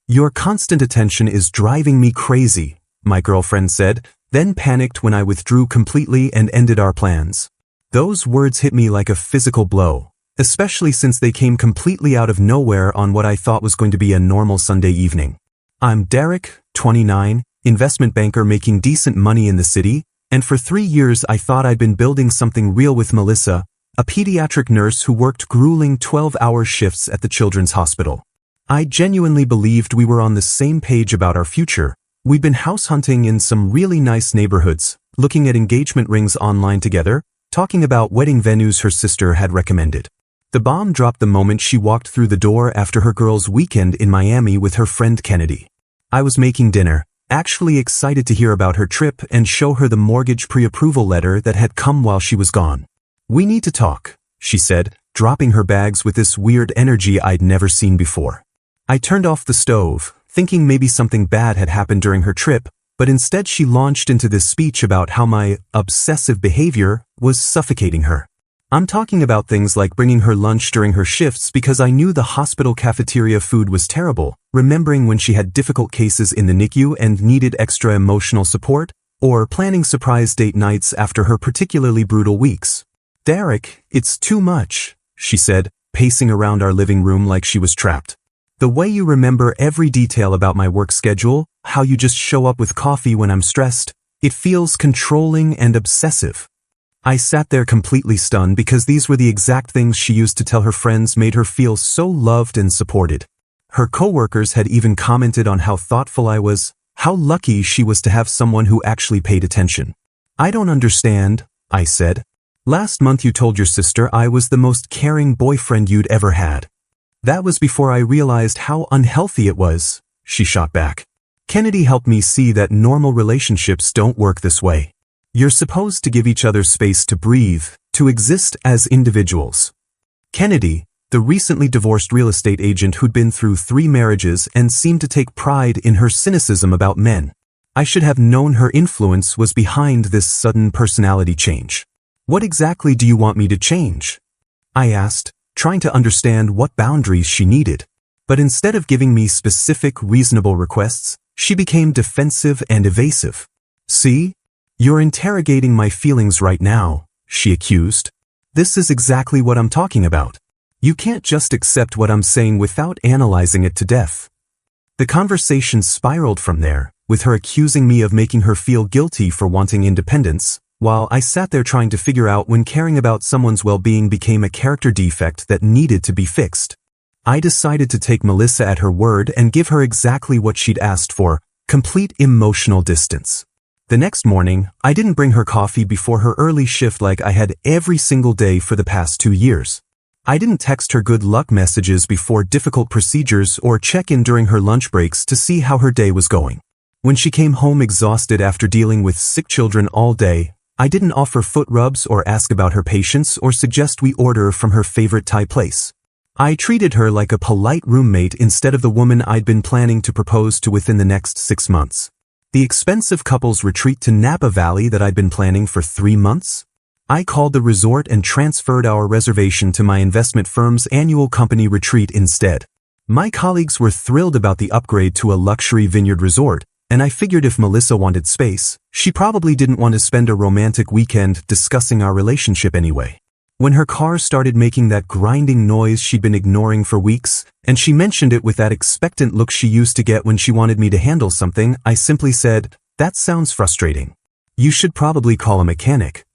"Your constant attention is driving me crazy," my girlfriend said, then panicked when I withdrew completely and ended our plans. Those words hit me like a physical blow, especially since they came completely out of nowhere on what I thought was going to be a normal Sunday evening. I'm Derek, 29, investment banker making decent money in the city, and for 3 years I thought I'd been building something real with Melissa, a pediatric nurse who worked grueling 12-hour shifts at the children's hospital. I genuinely believed we were on the same page about our future. We'd been house hunting in some really nice neighborhoods, looking at engagement rings online together, talking about wedding venues her sister had recommended. The bomb dropped the moment she walked through the door after her girls' weekend in Miami with her friend Kennedy. I was making dinner, actually excited to hear about her trip and show her the mortgage pre-approval letter that had come while she was gone. "We need to talk," she said, dropping her bags with this weird energy I'd never seen before. I turned off the stove, thinking maybe something bad had happened during her trip, but instead she launched into this speech about how my obsessive behavior was suffocating her. I'm talking about things like bringing her lunch during her shifts because I knew the hospital cafeteria food was terrible, remembering when she had difficult cases in the NICU and needed extra emotional support, or planning surprise date nights after her particularly brutal weeks. "Derek, it's too much," she said, pacing around our living room like she was trapped. "The way you remember every detail about my work schedule, how you just show up with coffee when I'm stressed, it feels controlling and obsessive." I sat there completely stunned because these were the exact things she used to tell her friends made her feel so loved and supported. Her coworkers had even commented on how thoughtful I was, how lucky she was to have someone who actually paid attention. "I don't understand," I said. "Last month you told your sister I was the most caring boyfriend you'd ever had." "That was before I realized how unhealthy it was," she shot back. "Kennedy helped me see that normal relationships don't work this way. You're supposed to give each other space to breathe, to exist as individuals." Kennedy, the recently divorced real estate agent who'd been through 3 marriages and seemed to take pride in her cynicism about men. I should have known her influence was behind this sudden personality change. "What exactly do you want me to change?" I asked, trying to understand what boundaries she needed. But instead of giving me specific, reasonable requests, she became defensive and evasive. "See? You're interrogating my feelings right now," she accused. "This is exactly what I'm talking about. You can't just accept what I'm saying without analyzing it to death." The conversation spiraled from there, with her accusing me of making her feel guilty for wanting independence, while I sat there trying to figure out when caring about someone's well-being became a character defect that needed to be fixed. I decided to take Melissa at her word and give her exactly what she'd asked for, complete emotional distance. The next morning, I didn't bring her coffee before her early shift like I had every single day for the past 2 years. I didn't text her good luck messages before difficult procedures or check in during her lunch breaks to see how her day was going. When she came home exhausted after dealing with sick children all day, I didn't offer foot rubs or ask about her patients or suggest we order from her favorite Thai place. I treated her like a polite roommate instead of the woman I'd been planning to propose to within the next 6 months. The expensive couple's retreat to Napa Valley that I'd been planning for 3 months? I called the resort and transferred our reservation to my investment firm's annual company retreat instead. My colleagues were thrilled about the upgrade to a luxury vineyard resort, and I figured if Melissa wanted space, she probably didn't want to spend a romantic weekend discussing our relationship anyway. When her car started making that grinding noise she'd been ignoring for weeks, and she mentioned it with that expectant look she used to get when she wanted me to handle something, I simply said, "That sounds frustrating. You should probably call a mechanic."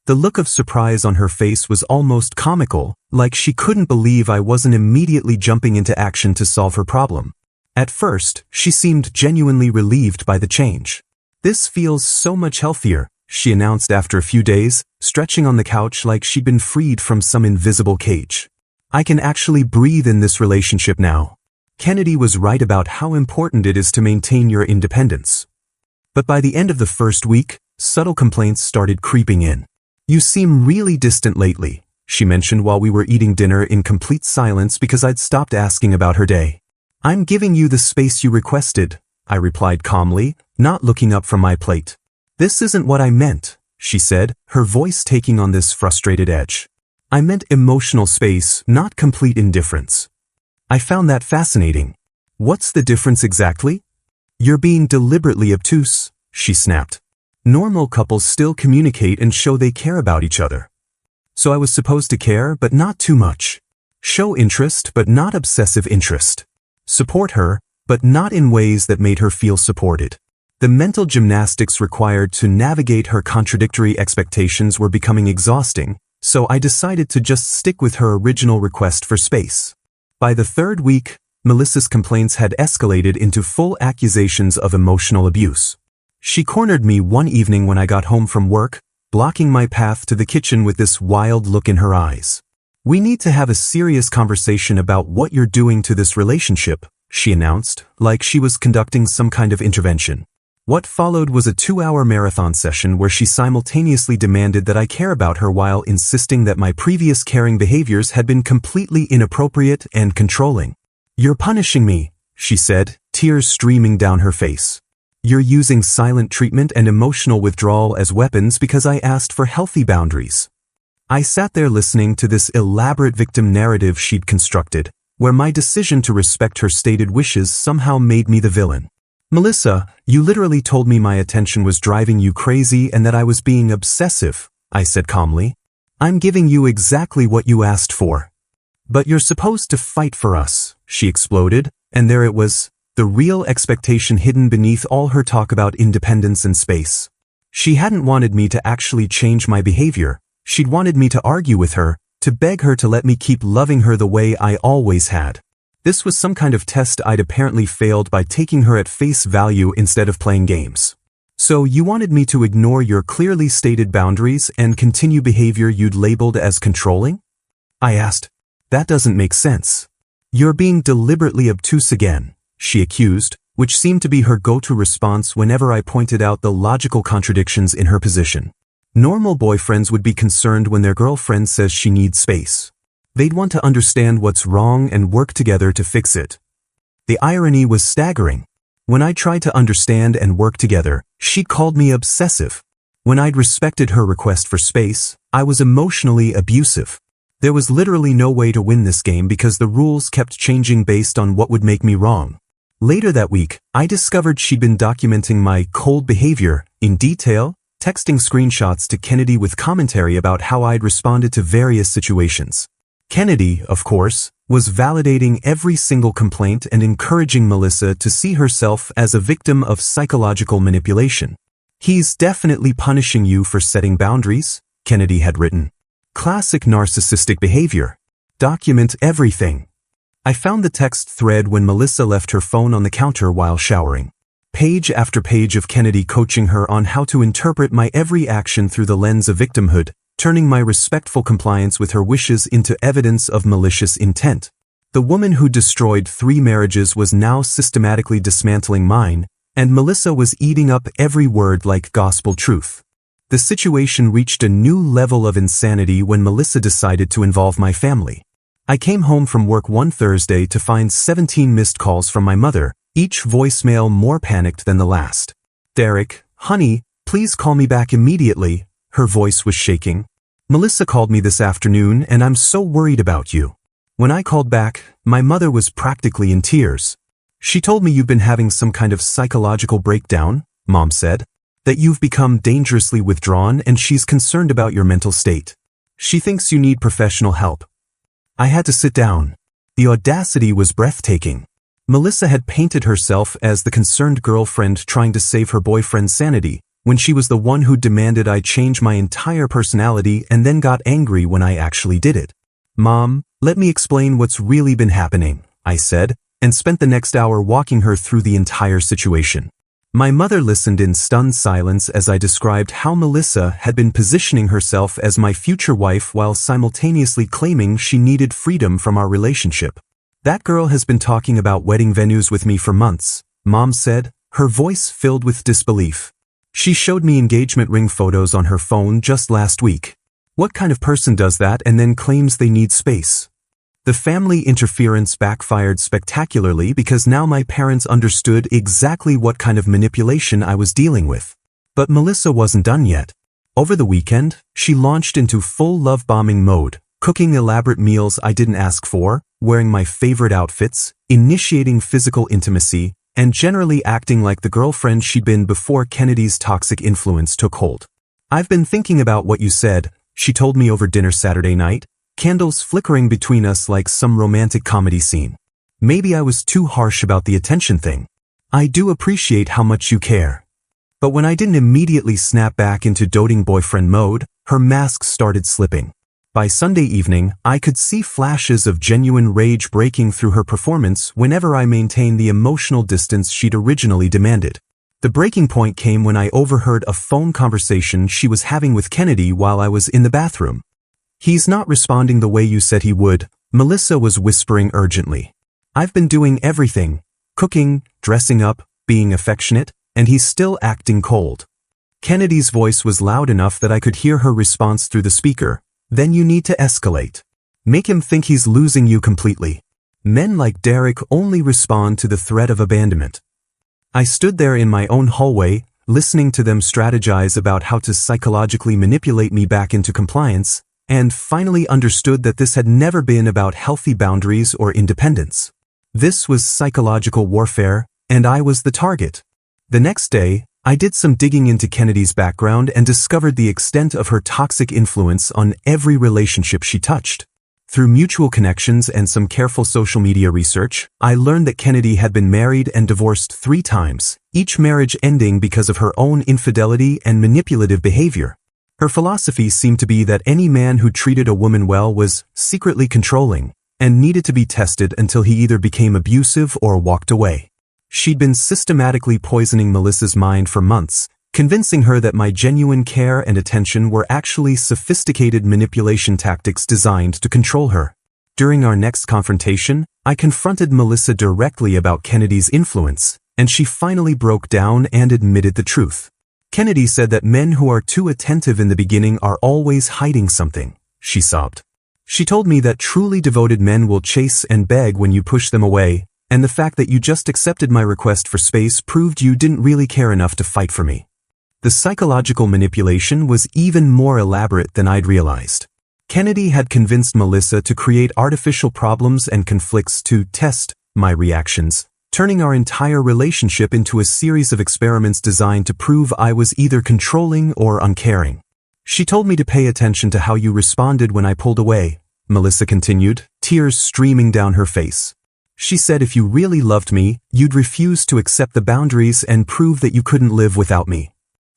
The look of surprise on her face was almost comical, like she couldn't believe I wasn't immediately jumping into action to solve her problem. At first, she seemed genuinely relieved by the change. "This feels so much healthier," she announced after a few days, stretching on the couch like she'd been freed from some invisible cage. "I can actually breathe in this relationship now." Kennedy was right about how important it is to maintain your independence. But by the end of the first week, subtle complaints started creeping in. "You seem really distant lately," she mentioned while we were eating dinner in complete silence because I'd stopped asking about her day. "I'm giving you the space you requested," I replied calmly, not looking up from my plate. "This isn't what I meant," she said, her voice taking on this frustrated edge. "I meant emotional space, not complete indifference." I found that fascinating. What's the difference exactly? You're being deliberately obtuse, she snapped. Normal couples still communicate and show they care about each other. So I was supposed to care, but not too much. Show interest, but not obsessive interest. Support her, but not in ways that made her feel supported. The mental gymnastics required to navigate her contradictory expectations were becoming exhausting, so I decided to just stick with her original request for space. By the third week, Melissa's complaints had escalated into full accusations of emotional abuse. She cornered me one evening when I got home from work, blocking my path to the kitchen with this wild look in her eyes. "We need to have a serious conversation about what you're doing to this relationship," she announced, like she was conducting some kind of intervention. What followed was a 2-hour marathon session where she simultaneously demanded that I care about her while insisting that my previous caring behaviors had been completely inappropriate and controlling. "You're punishing me," she said, tears streaming down her face. "You're using silent treatment and emotional withdrawal as weapons because I asked for healthy boundaries." I sat there listening to this elaborate victim narrative she'd constructed, where my decision to respect her stated wishes somehow made me the villain. "Melissa, you literally told me my attention was driving you crazy and that I was being obsessive," I said calmly. "I'm giving you exactly what you asked for." "But you're supposed to fight for us," she exploded, and there it was, the real expectation hidden beneath all her talk about independence and space. She hadn't wanted me to actually change my behavior. She'd wanted me to argue with her, to beg her to let me keep loving her the way I always had. This was some kind of test I'd apparently failed by taking her at face value instead of playing games. "So you wanted me to ignore your clearly stated boundaries and continue behavior you'd labeled as controlling?" I asked. "That doesn't make sense." "You're being deliberately obtuse again," she accused, which seemed to be her go-to response whenever I pointed out the logical contradictions in her position. Normal boyfriends would be concerned when their girlfriend says she needs space. They'd want to understand what's wrong and work together to fix it. The irony was staggering. When I tried to understand and work together, she called me obsessive. When I'd respected her request for space, I was emotionally abusive. There was literally no way to win this game because the rules kept changing based on what would make me wrong. Later that week, I discovered she'd been documenting my cold behavior in detail, texting screenshots to Kennedy with commentary about how I'd responded to various situations. Kennedy, of course, was validating every single complaint and encouraging Melissa to see herself as a victim of psychological manipulation. "He's definitely punishing you for setting boundaries," Kennedy had written. "Classic narcissistic behavior. Document everything." I found the text thread when Melissa left her phone on the counter while showering. Page after page of Kennedy coaching her on how to interpret my every action through the lens of victimhood, turning my respectful compliance with her wishes into evidence of malicious intent. The woman who destroyed 3 marriages was now systematically dismantling mine, and Melissa was eating up every word like gospel truth. The situation reached a new level of insanity when Melissa decided to involve my family. I came home from work one Thursday to find 17 missed calls from my mother, each voicemail more panicked than the last. "Derek, honey, please call me back immediately." Her voice was shaking. "Melissa called me this afternoon and I'm so worried about you." When I called back, my mother was practically in tears. "She told me you've been having some kind of psychological breakdown," Mom said, "that you've become dangerously withdrawn and she's concerned about your mental state. She thinks you need professional help." I had to sit down. The audacity was breathtaking. Melissa had painted herself as the concerned girlfriend trying to save her boyfriend's sanity, when she was the one who demanded I change my entire personality and then got angry when I actually did it. "Mom, let me explain what's really been happening," I said, and spent the next hour walking her through the entire situation. My mother listened in stunned silence as I described how Melissa had been positioning herself as my future wife while simultaneously claiming she needed freedom from our relationship. "That girl has been talking about wedding venues with me for months," Mom said, her voice filled with disbelief. "She showed me engagement ring photos on her phone just last week. What kind of person does that and then claims they need space?" The family interference backfired spectacularly because now my parents understood exactly what kind of manipulation I was dealing with. But Melissa wasn't done yet. Over the weekend, she launched into full love-bombing mode, cooking elaborate meals I didn't ask for, wearing my favorite outfits, initiating physical intimacy, and generally acting like the girlfriend she'd been before Kennedy's toxic influence took hold. "I've been thinking about what you said," she told me over dinner Saturday night, candles flickering between us like some romantic comedy scene. "Maybe I was too harsh about the attention thing. I do appreciate how much you care." But when I didn't immediately snap back into doting boyfriend mode, her mask started slipping. By Sunday evening, I could see flashes of genuine rage breaking through her performance whenever I maintained the emotional distance she'd originally demanded. The breaking point came when I overheard a phone conversation she was having with Kennedy while I was in the bathroom. "He's not responding the way you said he would," Melissa was whispering urgently. "I've been doing everything, cooking, dressing up, being affectionate, and he's still acting cold." Kennedy's voice was loud enough that I could hear her response through the speaker. "Then you need to escalate. Make him think he's losing you completely. Men like Derek only respond to the threat of abandonment." I stood there in my own hallway, listening to them strategize about how to psychologically manipulate me back into compliance, and finally understood that this had never been about healthy boundaries or independence. This was psychological warfare, and I was the target. The next day, I did some digging into Kennedy's background and discovered the extent of her toxic influence on every relationship she touched. Through mutual connections and some careful social media research, I learned that Kennedy had been married and divorced 3 times, each marriage ending because of her own infidelity and manipulative behavior. Her philosophy seemed to be that any man who treated a woman well was secretly controlling and needed to be tested until he either became abusive or walked away. She'd been systematically poisoning Melissa's mind for months, convincing her that my genuine care and attention were actually sophisticated manipulation tactics designed to control her. During our next confrontation, I confronted Melissa directly about Kennedy's influence, and she finally broke down and admitted the truth. "Kennedy said that men who are too attentive in the beginning are always hiding something," she sobbed. "She told me that truly devoted men will chase and beg when you push them away, and the fact that you just accepted my request for space proved you didn't really care enough to fight for me." The psychological manipulation was even more elaborate than I'd realized. Kennedy had convinced Melissa to create artificial problems and conflicts to test my reactions, turning our entire relationship into a series of experiments designed to prove I was either controlling or uncaring. "She told me to pay attention to how you responded when I pulled away," Melissa continued, tears streaming down her face. "She said if you really loved me, you'd refuse to accept the boundaries and prove that you couldn't live without me."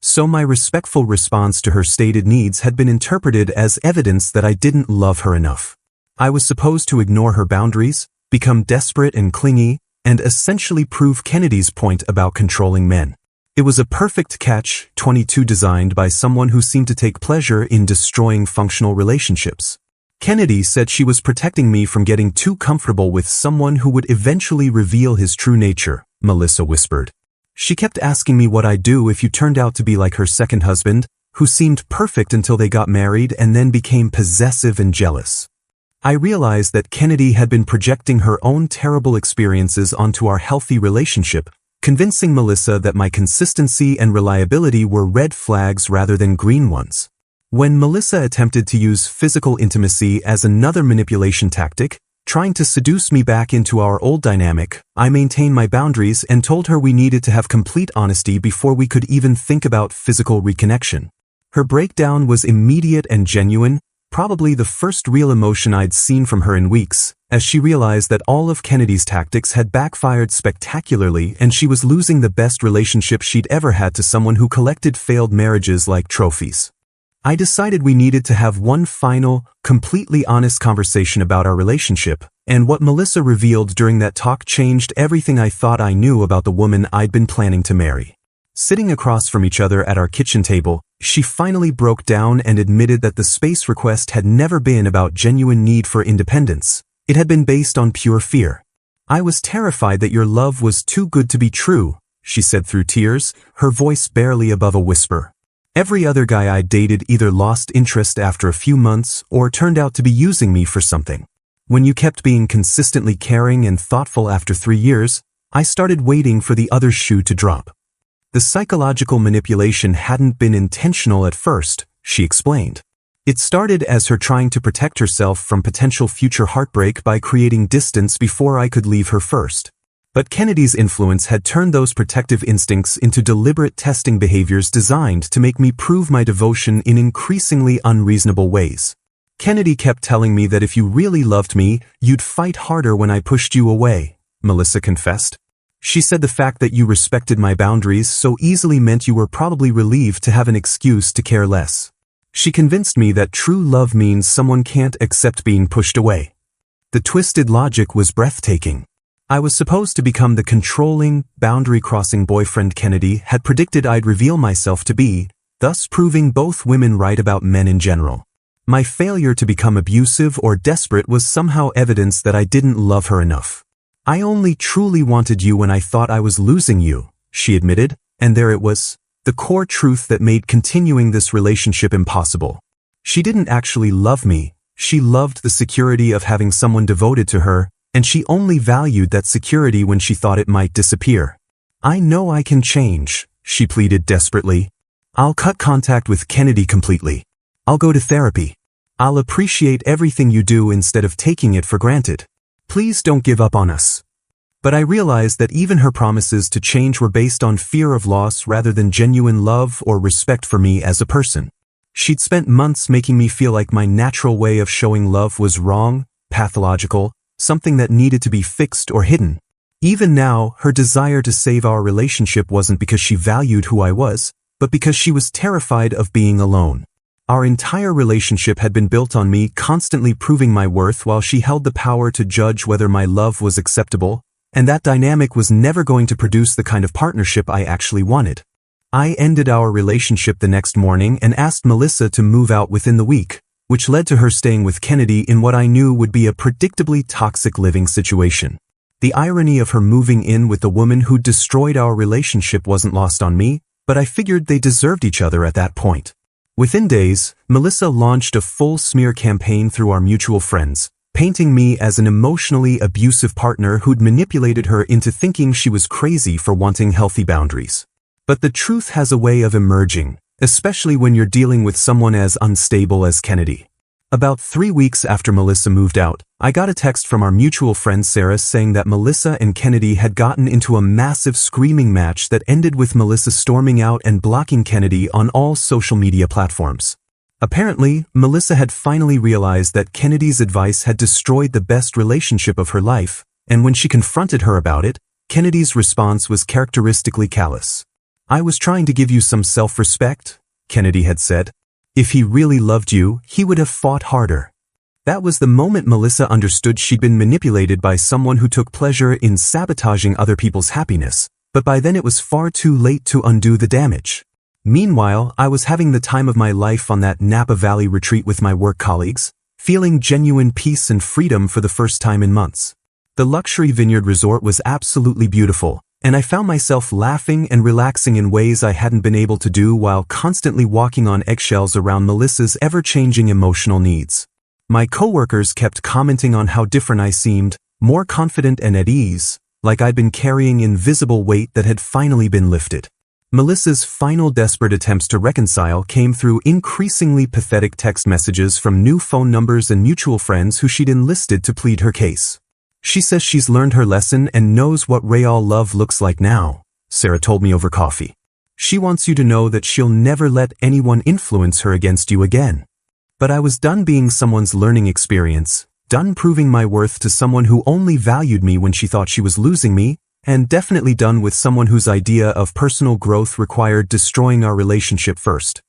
So my respectful response to her stated needs had been interpreted as evidence that I didn't love her enough. I was supposed to ignore her boundaries, become desperate and clingy, and essentially prove Kennedy's point about controlling men. It was a perfect catch-22 designed by someone who seemed to take pleasure in destroying functional relationships. Kennedy said she was protecting me from getting too comfortable with someone who would eventually reveal his true nature, Melissa whispered. "She kept asking me what I'd do if you turned out to be like her second husband, who seemed perfect until they got married and then became possessive and jealous." I realized that Kennedy had been projecting her own terrible experiences onto our healthy relationship, convincing Melissa that my consistency and reliability were red flags rather than green ones. When Melissa attempted to use physical intimacy as another manipulation tactic, trying to seduce me back into our old dynamic, I maintained my boundaries and told her we needed to have complete honesty before we could even think about physical reconnection. Her breakdown was immediate and genuine, probably the first real emotion I'd seen from her in weeks, as she realized that all of Kennedy's tactics had backfired spectacularly and she was losing the best relationship she'd ever had to someone who collected failed marriages like trophies. I decided we needed to have one final, completely honest conversation about our relationship, and what Melissa revealed during that talk changed everything I thought I knew about the woman I'd been planning to marry. Sitting across from each other at our kitchen table, she finally broke down and admitted that the space request had never been about genuine need for independence. It had been based on pure fear. "I was terrified that your love was too good to be true," she said through tears, her voice barely above a whisper. "Every other guy I dated either lost interest after a few months or turned out to be using me for something. When you kept being consistently caring and thoughtful after 3 years, I started waiting for the other shoe to drop." The psychological manipulation hadn't been intentional at first, she explained. It started as her trying to protect herself from potential future heartbreak by creating distance before I could leave her first. But Kennedy's influence had turned those protective instincts into deliberate testing behaviors designed to make me prove my devotion in increasingly unreasonable ways. Kennedy kept telling me that if you really loved me, you'd fight harder when I pushed you away, Melissa confessed. She said the fact that you respected my boundaries so easily meant you were probably relieved to have an excuse to care less. She convinced me that true love means someone can't accept being pushed away. The twisted logic was breathtaking. I was supposed to become the controlling, boundary-crossing boyfriend Kennedy had predicted I'd reveal myself to be, thus proving both women right about men in general. My failure to become abusive or desperate was somehow evidence that I didn't love her enough. I only truly wanted you when I thought I was losing you, she admitted, and there it was, the core truth that made continuing this relationship impossible. She didn't actually love me, she loved the security of having someone devoted to her, and she only valued that security when she thought it might disappear. I know I can change, she pleaded desperately. I'll cut contact with Kennedy completely. I'll go to therapy. I'll appreciate everything you do instead of taking it for granted. Please don't give up on us. But I realized that even her promises to change were based on fear of loss rather than genuine love or respect for me as a person. She'd spent months making me feel like my natural way of showing love was wrong, pathological, something that needed to be fixed or hidden. Even now, her desire to save our relationship wasn't because she valued who I was, but because she was terrified of being alone. Our entire relationship had been built on me constantly proving my worth while she held the power to judge whether my love was acceptable, and that dynamic was never going to produce the kind of partnership I actually wanted. I ended our relationship the next morning and asked Melissa to move out within the week, which led to her staying with Kennedy in what I knew would be a predictably toxic living situation. The irony of her moving in with the woman who destroyed our relationship wasn't lost on me, but I figured they deserved each other at that point. Within days, Melissa launched a full smear campaign through our mutual friends, painting me as an emotionally abusive partner who'd manipulated her into thinking she was crazy for wanting healthy boundaries. But the truth has a way of emerging, especially when you're dealing with someone as unstable as Kennedy. About 3 weeks after Melissa moved out, I got a text from our mutual friend Sarah saying that Melissa and Kennedy had gotten into a massive screaming match that ended with Melissa storming out and blocking Kennedy on all social media platforms. Apparently, Melissa had finally realized that Kennedy's advice had destroyed the best relationship of her life, and when she confronted her about it, Kennedy's response was characteristically callous. I was trying to give you some self-respect, Kennedy had said. If he really loved you, he would have fought harder. That was the moment Melissa understood she'd been manipulated by someone who took pleasure in sabotaging other people's happiness, but by then it was far too late to undo the damage. Meanwhile, I was having the time of my life on that Napa Valley retreat with my work colleagues, feeling genuine peace and freedom for the first time in months. The luxury vineyard resort was absolutely beautiful, and I found myself laughing and relaxing in ways I hadn't been able to do while constantly walking on eggshells around Melissa's ever-changing emotional needs. My coworkers kept commenting on how different I seemed, more confident and at ease, like I'd been carrying invisible weight that had finally been lifted. Melissa's final desperate attempts to reconcile came through increasingly pathetic text messages from new phone numbers and mutual friends who she'd enlisted to plead her case. She says she's learned her lesson and knows what real love looks like now, Sarah told me over coffee. She wants you to know that she'll never let anyone influence her against you again. But I was done being someone's learning experience, done proving my worth to someone who only valued me when she thought she was losing me, and definitely done with someone whose idea of personal growth required destroying our relationship first.